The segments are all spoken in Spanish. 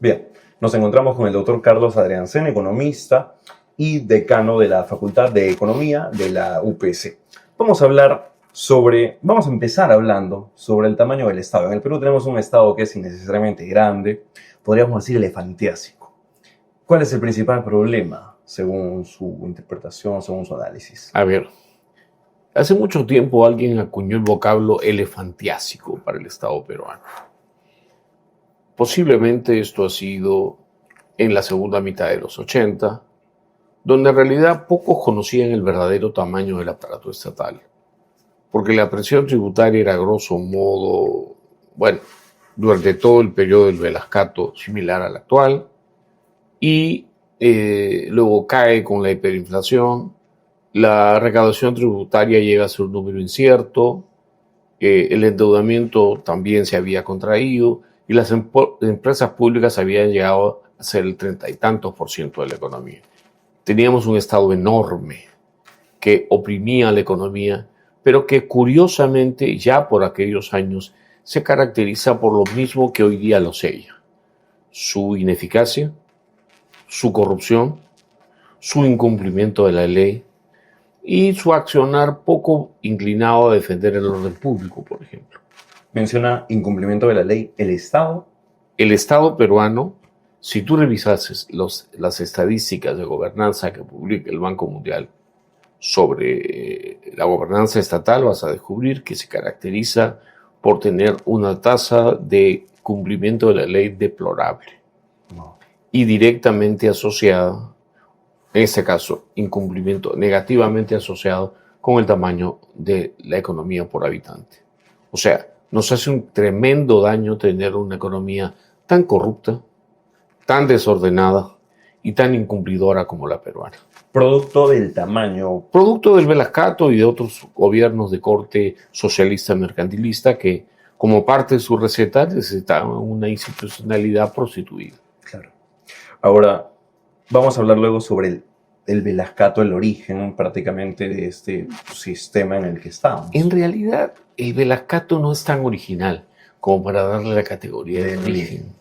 Bien, nos encontramos con el doctor Carlos Adriancén, economista y decano de la Facultad de Economía de la UPC. Vamos a empezar hablando sobre el tamaño del Estado. En el Perú tenemos un Estado que es innecesariamente grande, podríamos decir elefantiásico. ¿Cuál es el principal problema, según su interpretación, según su análisis? A ver, hace mucho tiempo alguien acuñó el vocablo elefantiásico para el Estado peruano. Posiblemente esto ha sido en la segunda mitad de los 80, donde en realidad pocos conocían el verdadero tamaño del aparato estatal, porque la presión tributaria era grosso modo, durante todo el periodo del Velascato similar al actual, y luego cae con la hiperinflación, la recaudación tributaria llega a ser un número incierto, el endeudamiento también se había contraído y las empresas públicas habían llegado a ser el 30 y tantos % de la economía. Teníamos un Estado enorme que oprimía la economía, pero que curiosamente ya por aquellos años se caracteriza por lo mismo que hoy día lo sella: su ineficacia, su corrupción, su incumplimiento de la ley y su accionar poco inclinado a defender el orden público, por ejemplo. Menciona incumplimiento de la ley. ¿El Estado? El Estado peruano, si tú revisases las estadísticas de gobernanza que publica el Banco Mundial sobre la gobernanza estatal, vas a descubrir que se caracteriza por tener una tasa de cumplimiento de la ley deplorable y directamente asociada, en este caso, incumplimiento negativamente asociado con el tamaño de la economía por habitante. O sea, nos hace un tremendo daño tener una economía tan corrupta, tan desordenada y tan incumplidora como la peruana. Producto del tamaño. Producto del Velascato y de otros gobiernos de corte socialista mercantilista que, como parte de su receta, necesitaban una institucionalidad prostituida. Claro. Ahora, vamos a hablar luego sobre el Velascato, el origen prácticamente de este sistema en el que estamos. En realidad, el Velascato no es tan original como para darle la categoría de origen.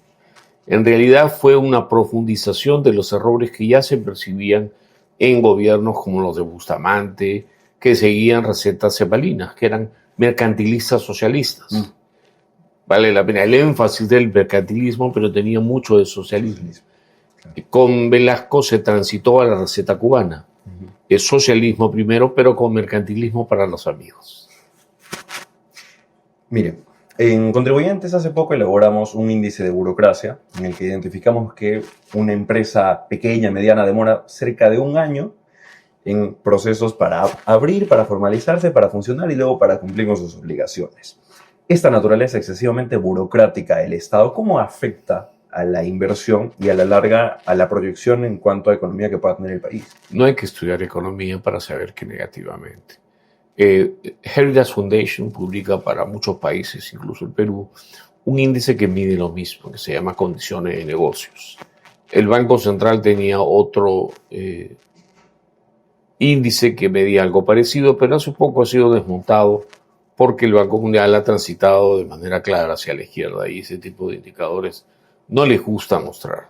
En realidad fue una profundización de los errores que ya se percibían en gobiernos como los de Bustamante, que seguían recetas cebalinas, que eran mercantilistas socialistas. Vale la pena el énfasis del mercantilismo, pero tenía mucho de socialismo. Con Velasco se transitó a la receta cubana. Es socialismo primero, pero con mercantilismo para los amigos. Miren, en Contribuyentes hace poco elaboramos un índice de burocracia en el que identificamos que una empresa pequeña, mediana, demora cerca de un año en procesos para abrir, para formalizarse, para funcionar y luego para cumplir con sus obligaciones. Esta naturaleza excesivamente burocrática del Estado, ¿cómo afecta a la inversión y a la larga a la proyección en cuanto a economía que pueda tener el país? No hay que estudiar economía para saber que negativamente. Heritage Foundation publica para muchos países, incluso el Perú, un índice que mide lo mismo, que se llama condiciones de negocios. El Banco Central tenía otro índice que medía algo parecido, pero hace poco ha sido desmontado porque el Banco Mundial ha transitado de manera clara hacia la izquierda y ese tipo de indicadores no les gusta mostrar.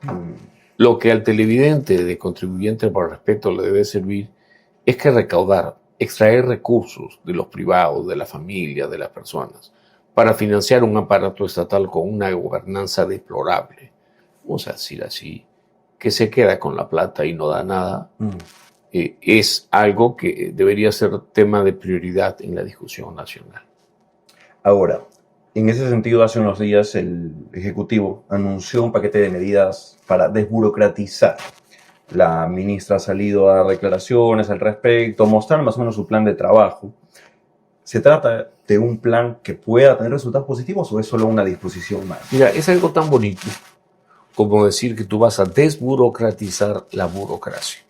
Lo que al televidente de Contribuyente por Respeto le debe servir es que extraer recursos de los privados, de la familia, de las personas, para financiar un aparato estatal con una gobernanza deplorable, vamos a decir así, que se queda con la plata y no da nada, es algo que debería ser tema de prioridad en la discusión nacional. Ahora, en ese sentido, hace unos días el Ejecutivo anunció un paquete de medidas para desburocratizar. La ministra ha salido a dar declaraciones al respecto, mostrar más o menos su plan de trabajo. ¿Se trata de un plan que pueda tener resultados positivos o es solo una disposición más? Mira, es algo tan bonito como decir que tú vas a desburocratizar la burocracia.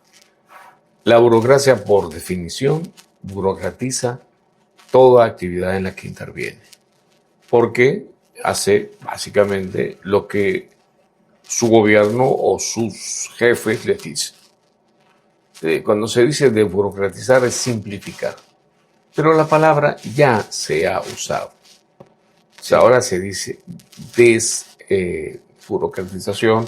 La burocracia, por definición, burocratiza toda actividad en la que interviene, porque hace básicamente lo que su gobierno o sus jefes les dicen. Cuando se dice desburocratizar es simplificar, pero la palabra ya se ha usado. O sea, ahora se dice desburocratización,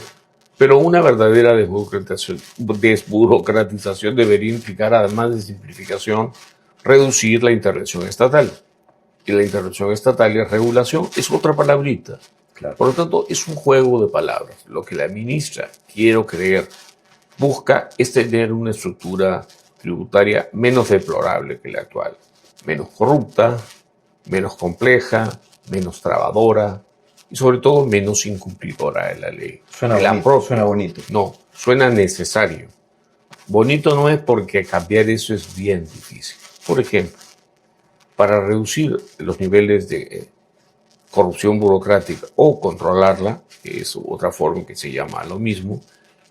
pero una verdadera desburocratización debería implicar, además de simplificación, reducir la intervención estatal. Y la intervención estatal y regulación es otra palabrita. Claro. Por lo tanto, es un juego de palabras. Lo que la ministra, quiero creer, busca es tener una estructura tributaria menos deplorable que la actual, menos corrupta, menos compleja, menos trabadora y sobre todo menos incumplidora de la ley. Suena bonito. No, suena necesario. Bonito no es porque cambiar eso es bien difícil. Por ejemplo, para reducir los niveles de corrupción burocrática o controlarla, que es otra forma que se llama lo mismo,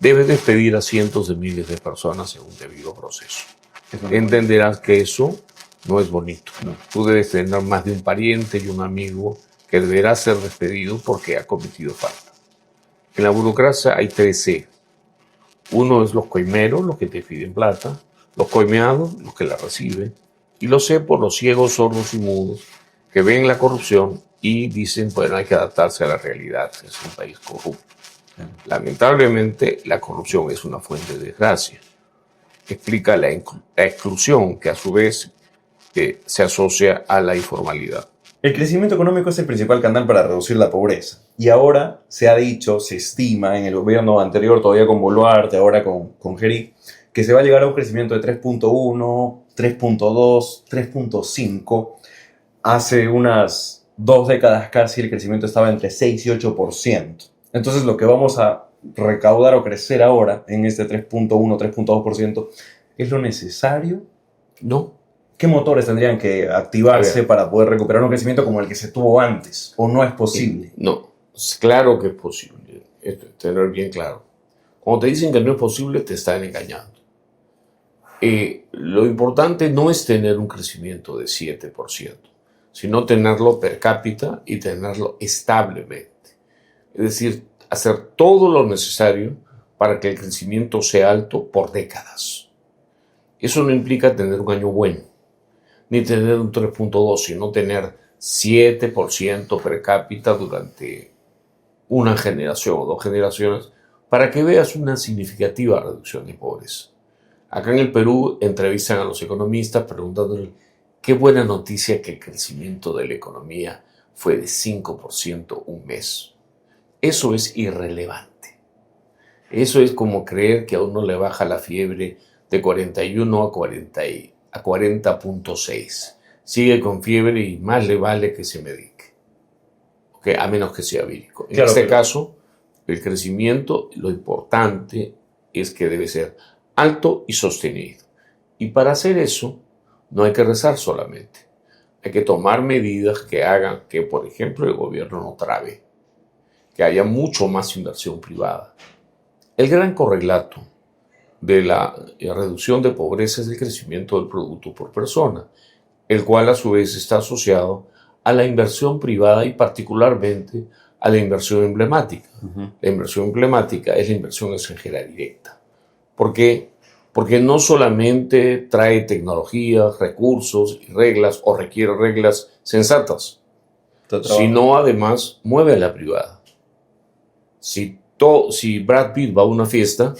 debe despedir a cientos de miles de personas en un debido proceso. Entenderás que eso no es bonito. No. Tú debes tener más de un pariente y un amigo que deberá ser despedido porque ha cometido falta. En la burocracia hay 3 C. Uno es los coimeros, los que te piden plata, los coimeados, los que la reciben, y los C por los ciegos, sordos y mudos que ven la corrupción y dicen, bueno, hay que adaptarse a la realidad, es un país corrupto. Lamentablemente, la corrupción es una fuente de desgracia. Explica la exclusión que a su vez se asocia a la informalidad. El crecimiento económico es el principal canal para reducir la pobreza. Y ahora se ha dicho, se estima en el gobierno anterior, todavía con Boluarte, ahora con Gerí, que se va a llegar a un crecimiento de 3.1, 3.2, 3.5. Hace unas 2 décadas casi el crecimiento estaba entre 6 y 8%. Entonces lo que vamos a recaudar o crecer ahora en este 3.1, 3.2% es lo necesario. No. ¿Qué motores tendrían que activarse para poder recuperar un crecimiento como el que se tuvo antes? ¿O no es posible? No, claro que es posible. Esto es tener bien claro. Cuando te dicen que no es posible, te están engañando. Lo importante no es tener un crecimiento de 7%, sino tenerlo per cápita y tenerlo establemente. Es decir, hacer todo lo necesario para que el crecimiento sea alto por décadas. Eso no implica tener un año bueno, ni tener un 3.2, sino tener 7% per cápita durante una generación o 2 generaciones para que veas una significativa reducción de pobreza. Acá en el Perú entrevistan a los economistas preguntándoles qué buena noticia que el crecimiento de la economía fue de 5% un mes. Eso es irrelevante. Eso es como creer que a uno le baja la fiebre de 41 a 40.6. Sigue con fiebre y más le vale que se medique. ¿Okay? A menos que sea vírico. En este caso, el crecimiento, lo importante es que debe ser alto y sostenido. Y para hacer eso, no hay que rezar solamente. Hay que tomar medidas que hagan que, por ejemplo, el gobierno no trabe, que haya mucho más inversión privada. El gran correlato de la reducción de pobreza es el crecimiento del producto por persona, el cual a su vez está asociado a la inversión privada y particularmente a la inversión emblemática. La inversión emblemática es la inversión extranjera directa. ¿Por qué? Porque no solamente trae tecnología, recursos y reglas o requiere reglas sensatas, sino además mueve a la privada. Si Brad Pitt va a una fiesta,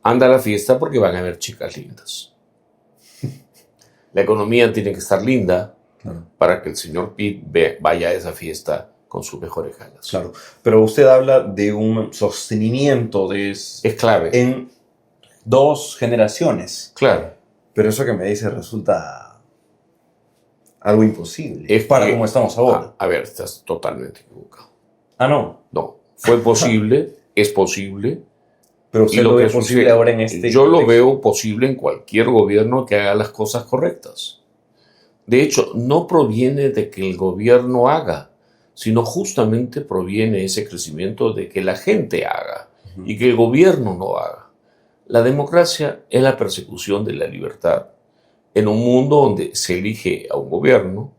anda a la fiesta porque van a haber chicas lindas. La economía tiene que estar linda para que el señor Pitt vaya a esa fiesta con sus mejores ganas. Claro, pero usted habla de un sostenimiento es clave en 2 generaciones. Claro. Pero eso que me dice resulta algo imposible. Es para cómo estamos ahora. A ver, estás totalmente equivocado. ¿No? No, fue posible, es posible. Pero usted lo ve posible ahora en este Yo lo veo posible en cualquier gobierno que haga las cosas correctas. De hecho, no proviene de que el gobierno haga, sino justamente proviene ese crecimiento de que la gente haga y que el gobierno no haga. La democracia es la persecución de la libertad en un mundo donde se elige a un gobierno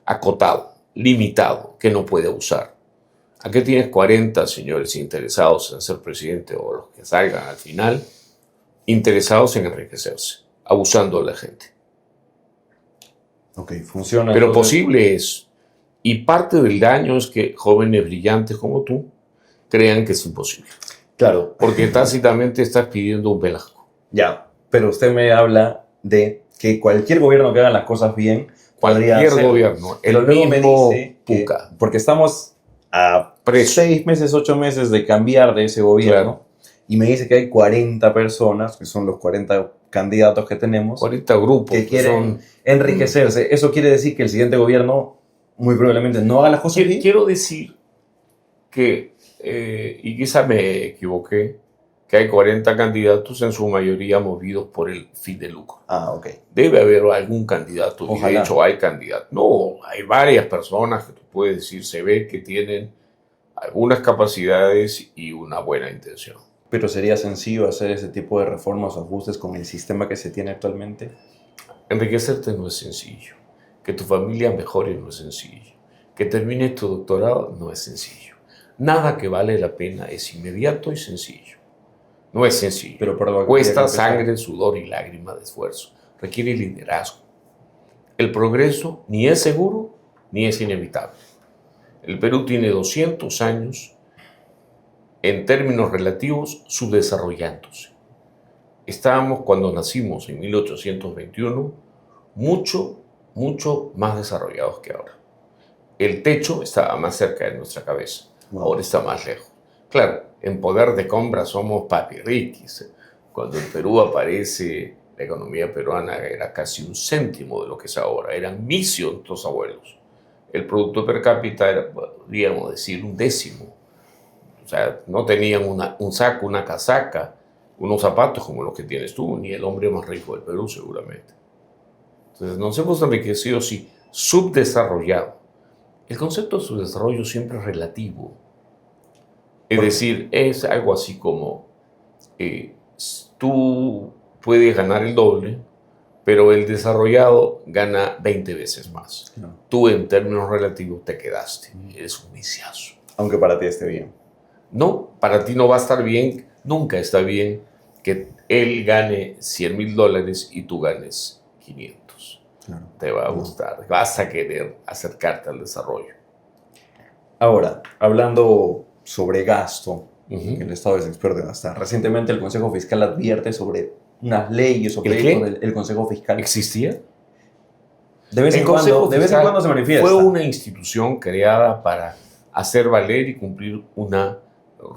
acotado, limitado, que no puede abusar. Aquí tienes 40 señores interesados en ser presidente o los que salgan al final, interesados en enriquecerse, abusando de la gente. Ok, funciona. Pero entonces, posible es. Y parte del daño es que jóvenes brillantes como tú crean que es imposible. Claro. Porque tácitamente estás pidiendo un Velasco. Ya, pero usted me habla de que cualquier gobierno que haga las cosas bien podría Cualquier hacerlo. gobierno, Pero el luego me mismo dice que, Puca. porque estamos a Preso. 6 meses, 8 meses de cambiar de ese gobierno, Claro. y me dice que hay 40 personas, que son los 40 candidatos que tenemos, 40 grupos que quieren son... enriquecerse. Eso quiere decir que el siguiente gobierno muy probablemente no haga las cosas bien. Quiero decir que, y quizá me equivoqué, que hay 40 candidatos, en su mayoría movidos por el fin de lucro. Ah, ok. Debe haber algún candidato, y de Ojalá. hecho hay candidatos. No, hay varias personas que tú puedes decir, se ve que tienen algunas capacidades y una buena intención. Pero sería sencillo hacer ese tipo de reformas o ajustes con el sistema que se tiene actualmente. Enriquecerte no es sencillo. Que tu familia mejore no es sencillo. Que termines tu doctorado no es sencillo. Nada que vale la pena es inmediato y sencillo. No es sencillo. Pero por lo que Cuesta quería empezar. sangre, sudor y lágrima de esfuerzo. Requiere liderazgo. El progreso ni es seguro ni es inevitable. El Perú tiene 200 años, en términos relativos, subdesarrollándose. Estábamos, cuando nacimos en 1821, mucho más desarrollados que ahora. El techo estaba más cerca de nuestra cabeza, Wow. ahora está más lejos. Claro, en poder de compra somos papirriquis. Cuando en Perú aparece la economía peruana era casi 1/7 de lo que es ahora, eran nuestros abuelos. El producto per cápita era, podríamos decir, 1/10. O sea, no tenían un saco, una casaca, unos zapatos como los que tienes tú, ni el hombre más rico del Perú seguramente. Entonces nos hemos enriquecido, sí, subdesarrollado. El concepto de subdesarrollo siempre es relativo. Es decir, es algo así como tú puedes ganar el doble, pero el desarrollado gana 20 veces más. No. Tú en términos relativos te quedaste, eres un viciazo. Aunque para ti esté bien. No, para ti no va a estar bien, nunca está bien que él gane $100,000 y tú ganes 500. Claro. Te va a gustar, vas a querer acercarte al desarrollo. Ahora, hablando sobre gasto, Ujú. el Estado es experto en gastar. Recientemente el Consejo Fiscal advierte sobre unas leyes o ¿El proyectos qué? del Consejo Fiscal. ¿Existía? De vez en El Consejo cuando, de vez en Fiscal cuando se manifiesta. fue una institución creada para hacer valer y cumplir una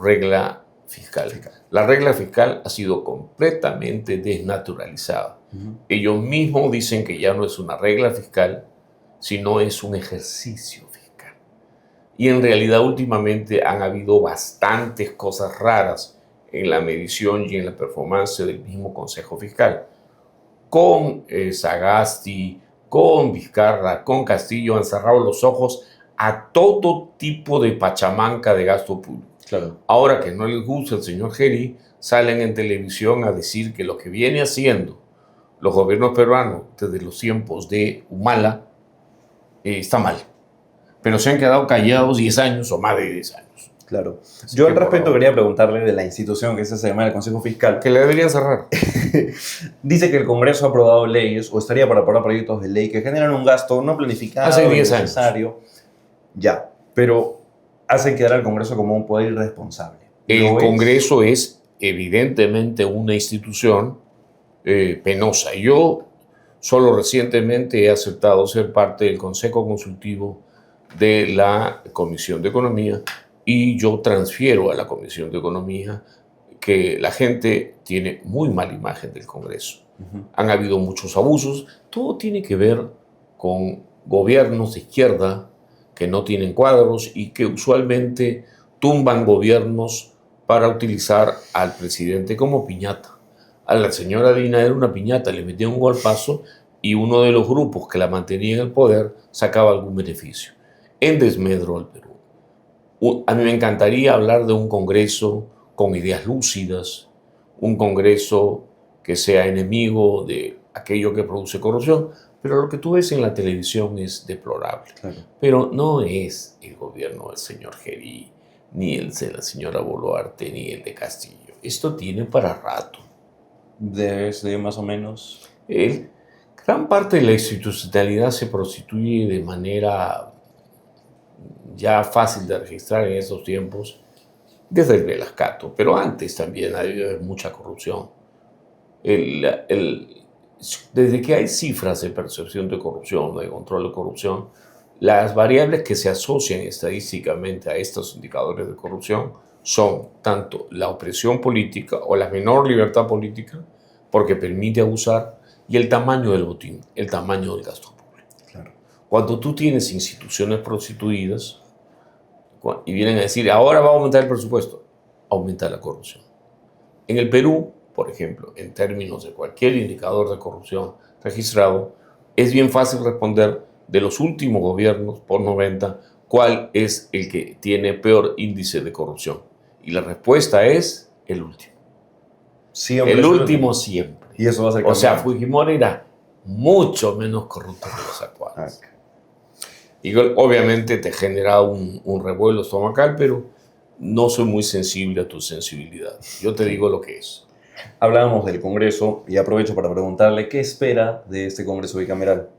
regla fiscal. La regla fiscal ha sido completamente desnaturalizada. Ujú. Ellos mismos dicen que ya no es una regla fiscal, sino es un ejercicio fiscal. Y en realidad últimamente han habido bastantes cosas raras en la medición y en la performance del mismo Consejo Fiscal. Con Sagasti, con Vizcarra, con Castillo han cerrado los ojos a todo tipo de pachamanca de gasto público. Claro. Ahora que no les gusta el señor Geri, salen en televisión a decir que lo que viene haciendo los gobiernos peruanos desde los tiempos de Humala está mal. Pero se han quedado callados 10 años o más de 10 años. Claro. Así Yo que, al por respecto favor, quería preguntarle de la institución que se llama el Consejo Fiscal. que le deberían cerrar. Dice que el Congreso ha aprobado leyes o estaría para aprobar proyectos de ley que generan un gasto no planificado, Hace 10 años. innecesario. Ya, pero hacen quedar al Congreso como un poder irresponsable. El ¿Lo es? Congreso es evidentemente una institución penosa. Yo solo recientemente he aceptado ser parte del Consejo Consultivo de la Comisión de Economía y yo transfiero a la Comisión de Economía que la gente tiene muy mala imagen del Congreso. Ujú. Han habido muchos abusos. Todo tiene que ver con gobiernos de izquierda que no tienen cuadros y que usualmente tumban gobiernos para utilizar al presidente como piñata. A la señora Dina era una piñata, le metía un golpazo y uno de los grupos que la mantenía en el poder sacaba algún beneficio. En desmedro al Perú. A mí me encantaría hablar de un Congreso con ideas lúcidas, un Congreso que sea enemigo de aquello que produce corrupción, pero lo que tú ves en la televisión es deplorable. Claro. Pero no es el gobierno del señor Geri, ni el de la señora Boluarte, ni el de Castillo. Esto tiene para rato. Desde más o menos. Gran parte de la institucionalidad se prostituye de manera ya fácil de registrar en estos tiempos desde el Velascato, pero antes también había mucha corrupción. Desde que hay cifras de percepción de corrupción, de control de corrupción, las variables que se asocian estadísticamente a estos indicadores de corrupción son tanto la opresión política o la menor libertad política, porque permite abusar, y el tamaño del botín, el tamaño del gasto público. Claro. Cuando tú tienes instituciones prostituidas y vienen a decir, ahora va a aumentar el presupuesto, aumenta la corrupción. En el Perú, por ejemplo, en términos de cualquier indicador de corrupción registrado, es bien fácil responder de los últimos gobiernos por 90 cuál es el que tiene peor índice de corrupción. Y la respuesta es el último. Siempre el último siempre. Y eso va a ser O sea, Fujimori era mucho menos corrupto que los actuales. Y obviamente te genera un revuelo estomacal, pero no soy muy sensible a tu sensibilidad. Yo te digo lo que es. Hablábamos del Congreso y aprovecho para preguntarle qué espera de este Congreso bicameral.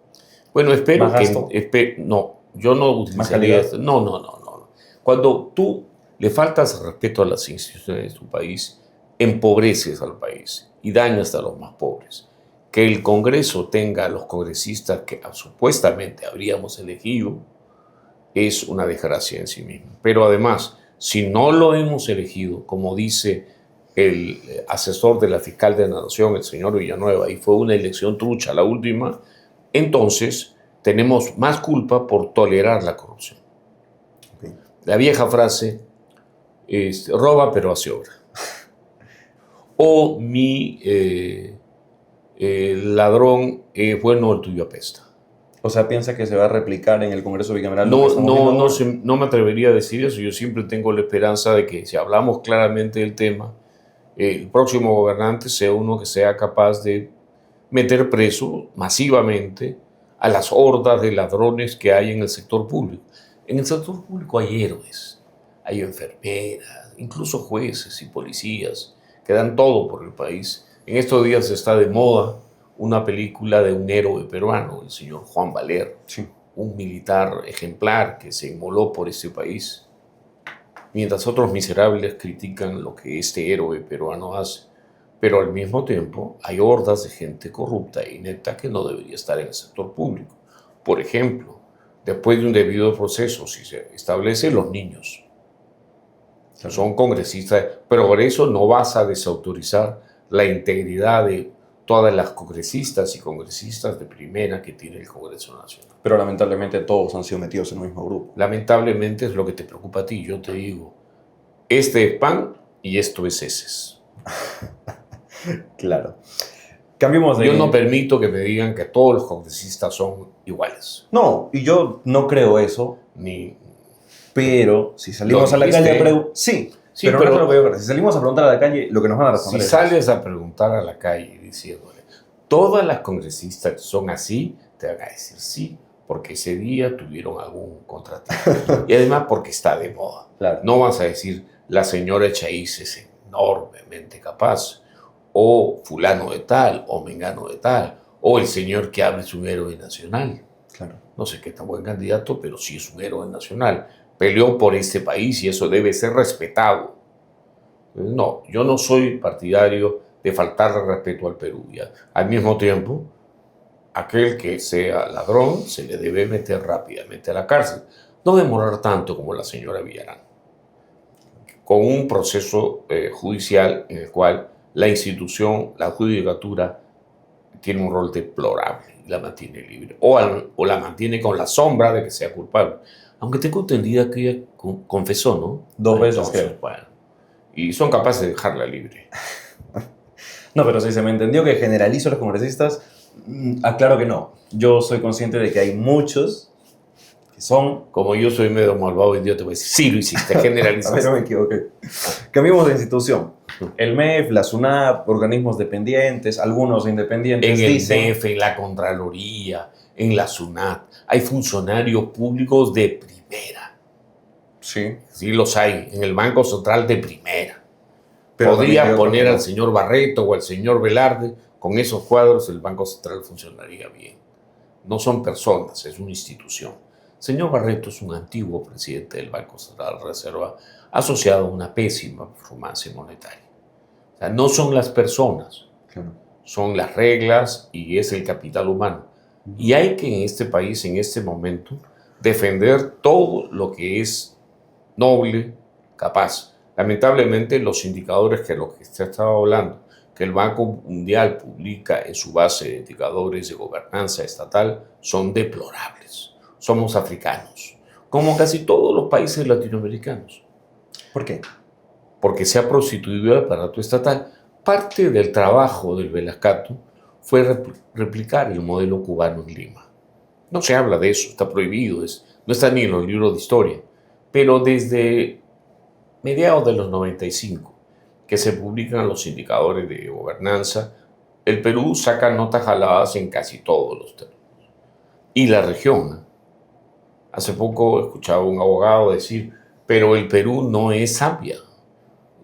Bueno, espero ¿Más gasto? No, yo no utilizaría esto. No. Cuando tú le faltas respeto a las instituciones de tu país, empobreces al país y dañas a los más pobres. Que el Congreso tenga a los congresistas que supuestamente habríamos elegido es una desgracia en sí misma. Pero además, si no lo hemos elegido, como dice el asesor de la fiscal de la Nación, el señor Villanueva, y fue una elección trucha la última, entonces tenemos más culpa por tolerar la corrupción. Okay. La vieja frase es, roba pero hace obra. O mi ladrón es bueno, el tuyo apesta. O sea, ¿piensa que se va a replicar en el Congreso bicameral? No me atrevería a decir eso. Yo siempre tengo la esperanza de que si hablamos claramente del tema, el próximo gobernante sea uno que sea capaz de meter preso masivamente a las hordas de ladrones que hay en el sector público. En el sector público hay héroes, hay enfermeras, incluso jueces y policías que dan todo por el país. En estos días está de moda una película de un héroe peruano, el señor Juan Valer, sí, un militar ejemplar que se inmoló por este país, mientras otros miserables critican lo que este héroe peruano hace. Pero al mismo tiempo hay hordas de gente corrupta e inepta que no debería estar en el sector público. Por ejemplo, después de un debido proceso, si se establece los niños, son congresistas, pero por eso no vas a desautorizar la integridad de todas las congresistas y congresistas de primera que tiene el Congreso Nacional. Pero lamentablemente todos han sido metidos en el mismo grupo. Lamentablemente es lo que te preocupa a ti. Yo te digo, este es pan y esto es heces. Claro. Cambiemos de... Yo no permito que me digan que todos los congresistas son iguales. No, y yo no creo eso. Pero si salimos a la calle... Sí, pero no es lo peor. Si salimos a preguntar a la calle, lo que nos van a responder si sales a preguntar a la calle diciéndole, todas las congresistas son así, te van a decir sí, porque ese día tuvieron algún contratiempo. Y además porque está de moda. Claro. No vas a decir, la señora Echaíz es enormemente capaz, o fulano de tal, o mengano de tal, o el señor que habla es un héroe nacional. Claro. No sé qué tan buen candidato, pero sí es un héroe nacional. Peleó por este país y eso debe ser respetado. No, yo no soy partidario de faltarle respeto al Perú. Ya. Al mismo tiempo, aquel que sea ladrón se le debe meter rápidamente a la cárcel. No demorar tanto como la señora Villarán, con un proceso judicial en el cual la institución, la judicatura, tiene un rol deplorable y la mantiene libre. O la mantiene con la sombra de que sea culpable. Aunque tengo entendida que ella confesó, ¿no? 2 veces, creo. Bueno, y son capaces de dejarla libre. No, pero si se me entendió que generalizo a los congresistas, aclaro que no. Yo soy consciente de que hay muchos que son... Como yo soy medio malvado y yo te voy a decir, sí lo hiciste, generalizaste. No me equivoqué. Cambiemos de institución. El MEF, la SUNAT, organismos dependientes, algunos independientes. En el MEF, en la Contraloría, en la SUNAT, hay funcionarios públicos de primera. Sí. Sí los hay, en el Banco Central de primera. Pero podría poner al señor Barreto o al señor Velarde, con esos cuadros el Banco Central funcionaría bien. No son personas, es una institución. Señor Barreto es un antiguo presidente del Banco Central de Reserva asociado a una pésima performance monetaria. O sea, no son las personas, Claro. son las reglas y es el capital humano. Y hay que en este país, en este momento, defender todo lo que es noble, capaz. Lamentablemente, los indicadores que lo que se estaba hablando, que el Banco Mundial publica en su base de indicadores de gobernanza estatal, son deplorables. Somos africanos, como casi todos los países latinoamericanos. ¿Por qué? Porque se ha prostituido el aparato estatal. Parte del trabajo del Velascato fue replicar el modelo cubano en Lima. No se habla de eso, está prohibido, no está ni en los libros de historia. Pero desde mediados de los 95, que se publican los indicadores de gobernanza, el Perú saca notas jaladas en casi todos los términos. Y la región, hace poco escuchaba a un abogado decir, pero el Perú no es Zambia,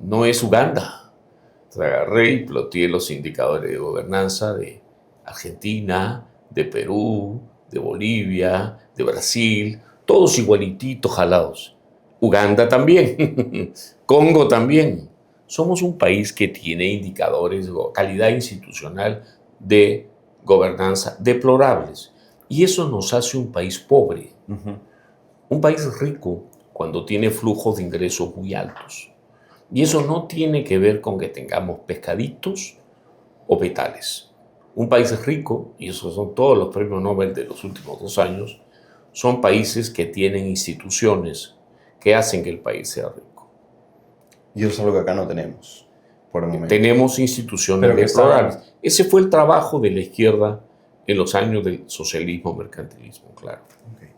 no es Uganda. Entonces agarré y ploteé los indicadores de gobernanza de Argentina, de Perú, de Bolivia, de Brasil, todos igualititos jalados. Uganda también, Congo también. Somos un país que tiene indicadores de calidad institucional de gobernanza deplorables. Y eso nos hace un país pobre. Un país rico cuando tiene flujos de ingresos muy altos. Y eso no tiene que ver con que tengamos pescaditos o petales. Un país rico, y esos son todos los premios Nobel de los últimos 2 años, son países que tienen instituciones que hacen que el país sea rico. Y eso es algo que acá no tenemos, por el momento. Tenemos instituciones deplorables. Ese fue el trabajo de la izquierda en los años del socialismo, mercantilismo, claro. Okay.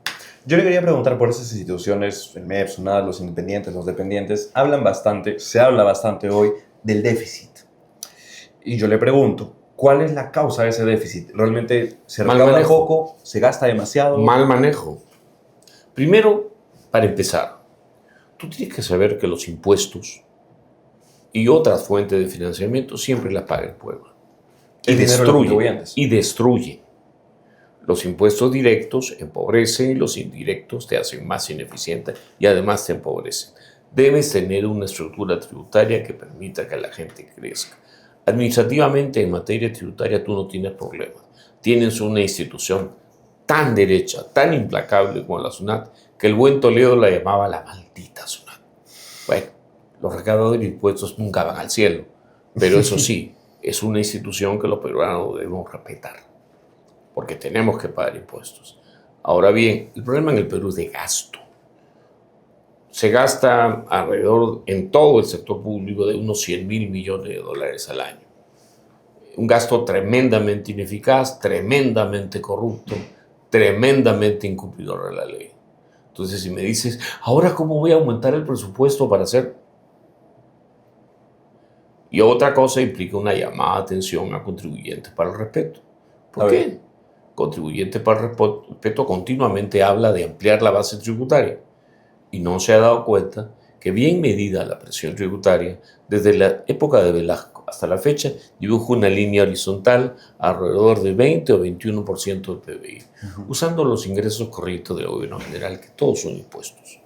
Yo le quería preguntar por esas instituciones, el MEP, SUNAT, los independientes, los dependientes, se habla bastante hoy del déficit. Y yo le pregunto, ¿cuál es la causa de ese déficit? ¿Realmente se recauda poco? ¿Se gasta demasiado? Mal manejo. Primero, para empezar, tú tienes que saber que los impuestos y otras fuentes de financiamiento siempre las paga el pueblo. Y destruye. Los impuestos directos empobrecen y los indirectos te hacen más ineficiente y además te empobrecen. Debes tener una estructura tributaria que permita que la gente crezca. Administrativamente, en materia tributaria, tú no tienes problemas. Tienes una institución tan derecha, tan implacable como la SUNAT, que el buen Toledo la llamaba la maldita SUNAT. Bueno, los recaudadores de impuestos nunca van al cielo, pero eso sí, es una institución que los peruanos debemos respetar, porque tenemos que pagar impuestos. Ahora bien, el problema en el Perú es de gasto. Se gasta alrededor en todo el sector público de unos 100.000 millones de dólares al año. Un gasto tremendamente ineficaz, tremendamente corrupto, tremendamente incumplidor de la ley. Entonces, si me dices, ¿ahora cómo voy a aumentar el presupuesto para hacer? Y otra cosa implica una llamada de atención a contribuyentes para el respeto. ¿Por qué? Contribuyentes para el respeto continuamente habla de ampliar la base tributaria y no se ha dado cuenta que bien medida la presión tributaria, desde la época de Velasco hasta la fecha, dibuja una línea horizontal alrededor de 20 o 21% del PBI, usando los ingresos corrientes del gobierno general, que todos son impuestos.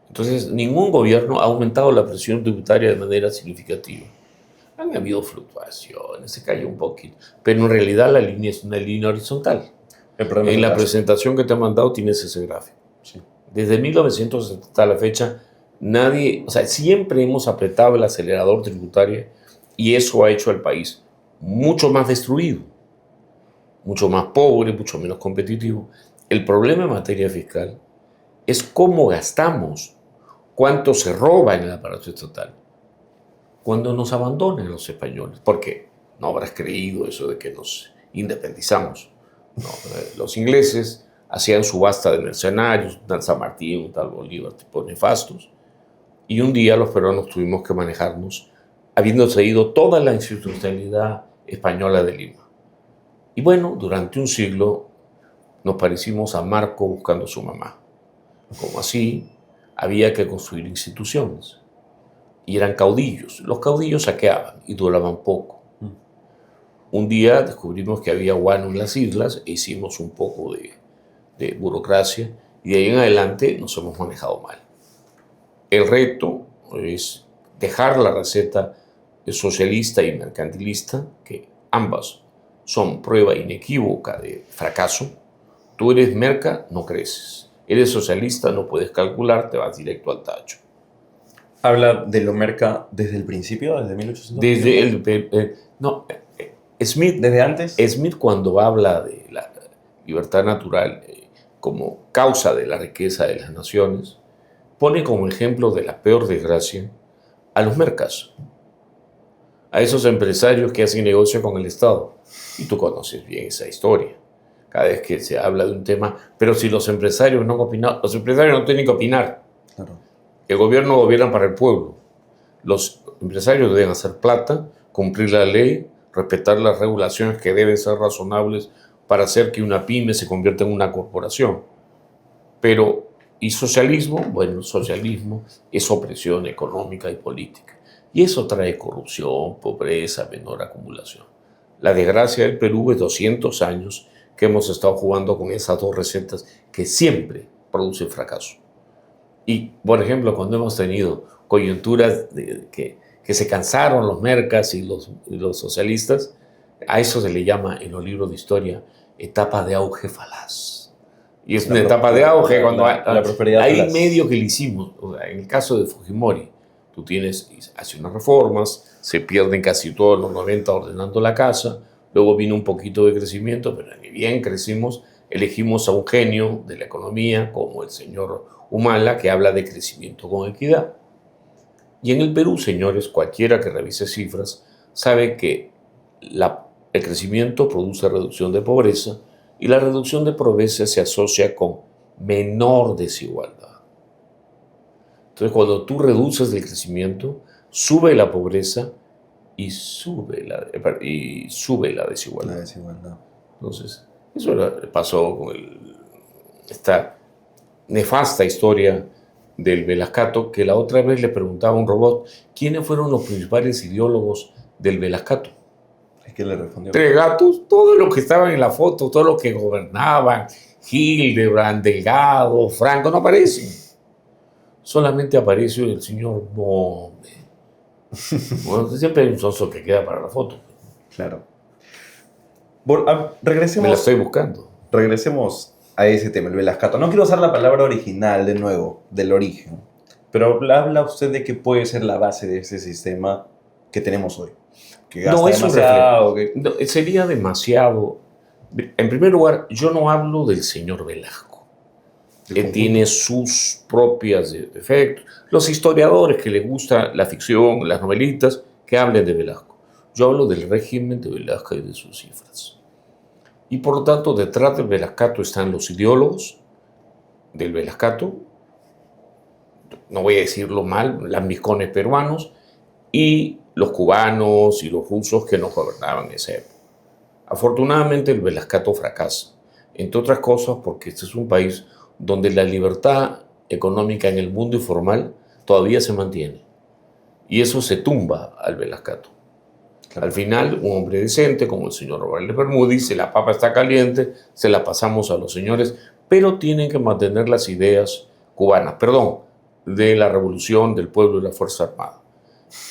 Entonces, ningún gobierno ha aumentado la presión tributaria de manera significativa. Han habido fluctuaciones, se cayó un poquito, pero en realidad la línea es una línea horizontal. En la presentación que te han mandado tienes ese gráfico. Sí. Desde 1970 a la fecha, siempre hemos apretado el acelerador tributario y eso ha hecho al país mucho más destruido, mucho más pobre, mucho menos competitivo. El problema en materia fiscal es cómo gastamos, cuánto se roba en el aparato estatal. Cuando nos abandonan los españoles, porque no habrás creído eso de que nos independizamos. No, los ingleses hacían subasta de mercenarios, un tal San Martín, un tal Bolívar, tipos nefastos. Y un día los peruanos tuvimos que manejarnos habiendo traído toda la institucionalidad española de Lima. Y bueno, durante un siglo nos parecimos a Marco buscando a su mamá. Como así, había que construir instituciones. Y eran caudillos. Los caudillos saqueaban y duraban poco. Un día descubrimos que había guano en las islas e hicimos un poco de burocracia Y de ahí en adelante nos hemos manejado mal. El reto es dejar la receta socialista y mercantilista, que ambas son prueba inequívoca de fracaso. Tú eres merca, no creces. Eres socialista, no puedes calcular, te vas directo al tacho. ¿Habla de lo merca desde el principio, desde 1800? Desde Smith, ¿Desde antes? Smith cuando habla de la libertad natural como causa de la riqueza de las naciones, pone como ejemplo de la peor desgracia a los mercas, a esos empresarios que hacen negocio con el Estado. Y tú conoces bien esa historia. Cada vez que se habla de un tema, pero si los empresarios no opinan, los empresarios no tienen que opinar. Claro. El gobierno gobierna para el pueblo. Los empresarios deben hacer plata, cumplir la ley, respetar las regulaciones que deben ser razonables para hacer que una pyme se convierta en una corporación. Pero, ¿y socialismo? Bueno, socialismo es opresión económica y política. Y eso trae corrupción, pobreza, menor acumulación. La desgracia del Perú es 200 años que hemos estado jugando con esas dos recetas que siempre producen fracaso. Y, por ejemplo, cuando hemos tenido coyunturas que se cansaron los mercas y los socialistas, a eso se le llama en los libros de historia etapa de auge falaz. Y es una etapa de auge cuando la prosperidad hay falaz. medio que le hicimos. O sea, en el caso de Fujimori, tú hace unas reformas, se pierden casi todos los 90 ordenando la casa, luego vino un poquito de crecimiento, pero ni bien crecimos, elegimos a un genio de la economía como el señor Humala, que habla de crecimiento con equidad. Y en el Perú, señores, cualquiera que revise cifras sabe que el crecimiento produce reducción de pobreza y la reducción de pobreza se asocia con menor desigualdad. Entonces, cuando tú reduces el crecimiento, sube la pobreza y sube la desigualdad. La desigualdad. Entonces, eso pasó con esta nefasta historia del Velascato, que la otra vez le preguntaba a un robot, ¿quiénes fueron los principales ideólogos del Velascato? Es que le respondió. 3 gatos, todos los que estaban en la foto, todos los que gobernaban, Hildebrand, Delgado, Franco, no aparecen. Solamente apareció el señor Bombe. Bueno, siempre hay un soso que queda para la foto. Claro. Me la Regresemos estoy buscando. a ese tema, el Velascato. No quiero usar la palabra original de nuevo, del origen, pero habla usted de que puede ser la base de ese sistema que tenemos hoy. Que gasta No, es un demasiado. reflejo. No, sería demasiado. En primer lugar, yo no hablo del señor Velasco, que tiene sus propios defectos. Los historiadores que les gusta la ficción, las novelitas, que hablen de Velasco. Yo hablo del régimen de Velasco y de sus cifras. Y por lo tanto, detrás del Velascato están los ideólogos del Velascato, no voy a decirlo mal, lambiscones peruanos, y los cubanos y los rusos que nos gobernaban en esa época. Afortunadamente el Velascato fracasa, entre otras cosas porque este es un país donde la libertad económica en el mundo informal todavía se mantiene. Y eso se tumba al Velascato. Al final, un hombre decente como el señor Robles Bermúdez dice, la papa está caliente, se la pasamos a los señores, pero tienen que mantener las ideas cubanas, de la revolución, del pueblo y la Fuerza Armada.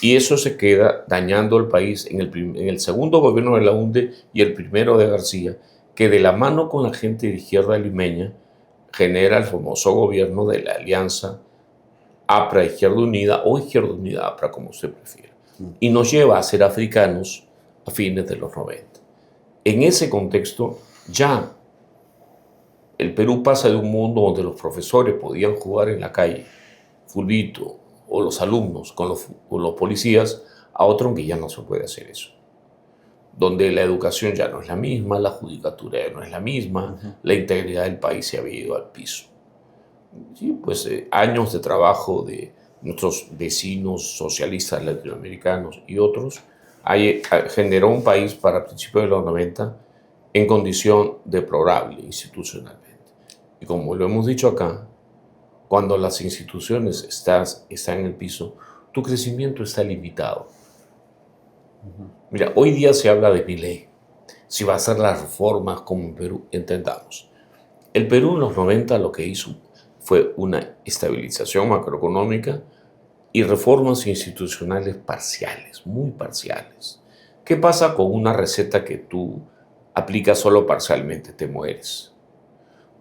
Y eso se queda dañando el país en el segundo gobierno de Launde y el primero de García, que de la mano con la gente de izquierda limeña genera el famoso gobierno de la Alianza APRA-Izquierda Unida o Izquierda Unida-APRA, como usted prefiera. Y nos lleva a ser africanos a fines de los 90. En ese contexto, ya el Perú pasa de un mundo donde los profesores podían jugar en la calle, fulbito, o los alumnos con los policías, a otro en que ya no se puede hacer eso. Donde la educación ya no es la misma, la judicatura ya no es la misma, la integridad del país se había ido al piso. Sí, pues años de trabajo de nuestros vecinos socialistas latinoamericanos y otros, generó un país para principios de los 90 en condición deplorable institucionalmente. Y como lo hemos dicho acá, cuando las instituciones están en el piso, tu crecimiento está limitado. Mira, hoy día se habla de Milei, si va a hacer las reformas como en Perú, entendamos. El Perú en los 90 lo que hizo fue una estabilización macroeconómica y reformas institucionales parciales, muy parciales. ¿Qué pasa con una receta que tú aplicas solo parcialmente? Te mueres.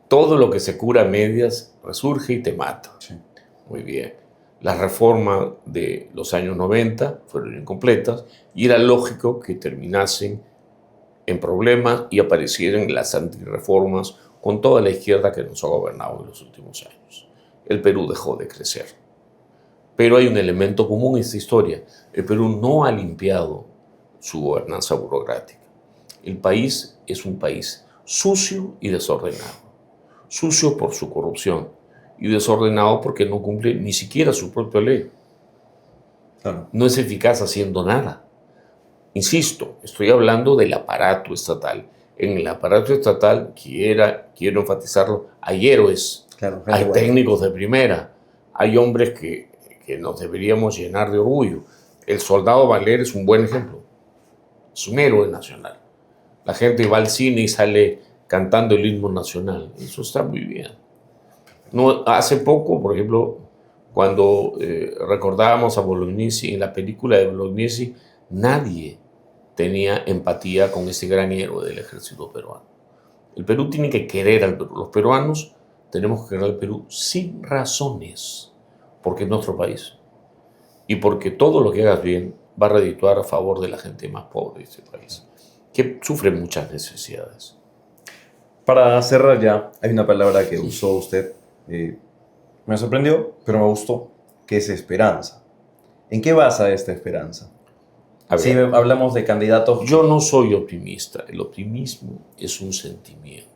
Todo lo que se cura a medias resurge y te mata. Sí. Muy bien. Las reformas de los años 90 fueron incompletas y era lógico que terminasen en problemas y aparecieran las antirreformas con toda la izquierda que nos ha gobernado en los últimos años. El Perú dejó de crecer. Pero hay un elemento común en esta historia. El Perú no ha limpiado su gobernanza burocrática. El país es un país sucio y desordenado. Sucio por su corrupción y desordenado porque no cumple ni siquiera su propia ley. Claro. No es eficaz haciendo nada. Insisto, estoy hablando del aparato estatal. En el aparato estatal, quiero enfatizarlo, hay héroes, Claro, hay buena. técnicos de primera, hay hombres que nos deberíamos llenar de orgullo. El soldado Valer es un buen ejemplo, es un héroe nacional. La gente va al cine y sale cantando el himno nacional, eso está muy bien. No, hace poco, por ejemplo, cuando recordábamos a Bolognesi, en la película de Bolognesi, nadie tenía empatía con ese gran héroe del ejército peruano. El Perú tiene que querer al Perú. Los peruanos tenemos que querer al Perú sin razones, porque es nuestro país. Y porque todo lo que hagas bien va a redituar a favor de la gente más pobre de este país, que sufre muchas necesidades. Para cerrar ya, hay una palabra que usó usted, me sorprendió, pero me gustó, que es esperanza. ¿En qué basa esta esperanza? A ver, Si hablamos de candidatos... yo no soy optimista. El optimismo es un sentimiento.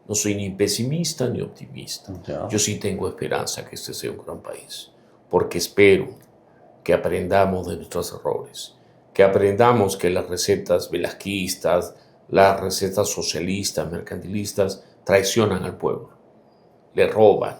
No soy ni pesimista ni optimista. Ya. Yo sí tengo esperanza que este sea un gran país, porque espero que aprendamos de nuestros errores, que aprendamos que las recetas velasquistas, las recetas socialistas, mercantilistas, traicionan al pueblo, le roban,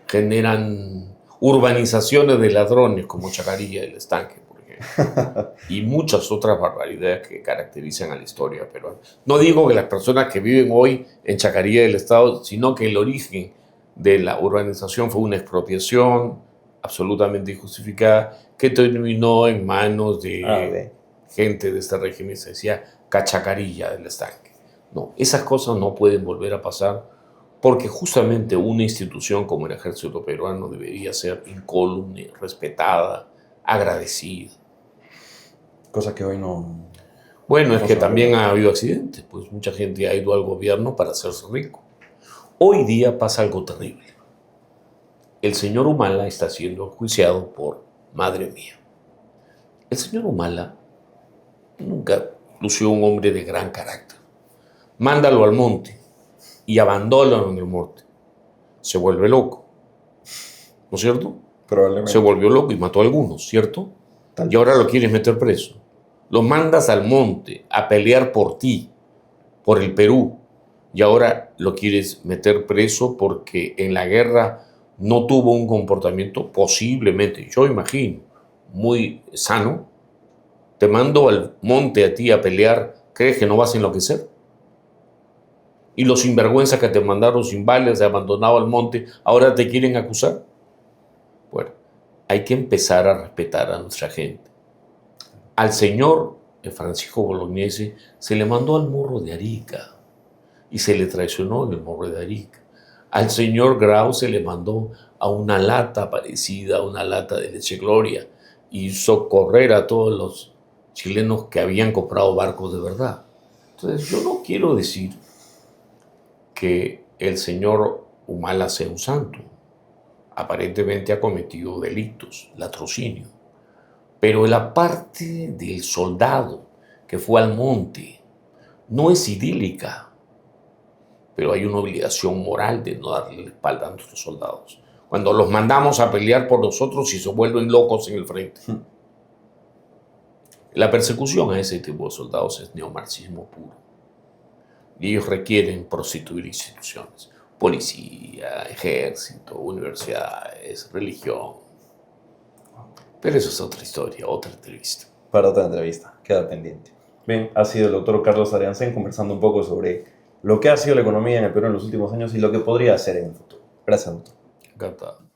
generan urbanizaciones de ladrones como Chacarilla del Estanque, por ejemplo, y muchas otras barbaridades que caracterizan a la historia peruana. No digo que las personas que viven hoy en Chacarilla del Estado, sino que el origen de la urbanización fue una expropiación absolutamente injustificada que terminó en manos de gente de este régimen, se decía Cachacarilla del Estanque. No, esas cosas no pueden volver a pasar porque justamente una institución como el ejército peruano debería ser incólume, respetada, agradecida. Cosa que hoy no... Bueno, es que también ha habido accidentes, pues mucha gente ha ido al gobierno para hacerse rico. Hoy día pasa algo terrible. El señor Humala está siendo enjuiciado por, madre mía. El señor Humala nunca lució un hombre de gran carácter. Mándalo al monte y abandónalo en el monte. Se vuelve loco, ¿no es cierto? Probablemente. Se volvió loco y mató a algunos, ¿cierto? Y ahora lo quieres meter preso. Lo mandas al monte a pelear por ti, por el Perú, y ahora lo quieres meter preso porque en la guerra no tuvo un comportamiento posiblemente, yo imagino, muy sano. Te mando al monte a ti a pelear, ¿crees que no vas a enloquecer? Y los sinvergüenzas que te mandaron sin balas, de abandonado al monte, ahora te quieren acusar. Bueno, hay que empezar a respetar a nuestra gente. Al señor Francisco Bolognesi se le mandó al Morro de Arica y se le traicionó en el Morro de Arica. Al señor Grau se le mandó a una lata parecida a una lata de leche Gloria y hizo correr a todos los chilenos que habían comprado barcos de verdad. Entonces, yo no quiero decir que el señor Humala sea un santo. Aparentemente ha cometido delitos, latrocinio. Pero la parte del soldado que fue al monte no es idílica. Pero hay una obligación moral de no darle la espalda a nuestros soldados. Cuando los mandamos a pelear por nosotros y se vuelven locos en el frente. La persecución a ese tipo de soldados es neomarxismo puro. Y ellos requieren prostituir instituciones. Policía, ejército, universidades, religión. Pero eso es otra historia, otra entrevista. Para otra entrevista, queda pendiente. Bien, ha sido el doctor Carlos Adriancén conversando un poco sobre lo que ha sido la economía en el Perú en los últimos años y lo que podría hacer en el futuro. Gracias, doctor. Encantado.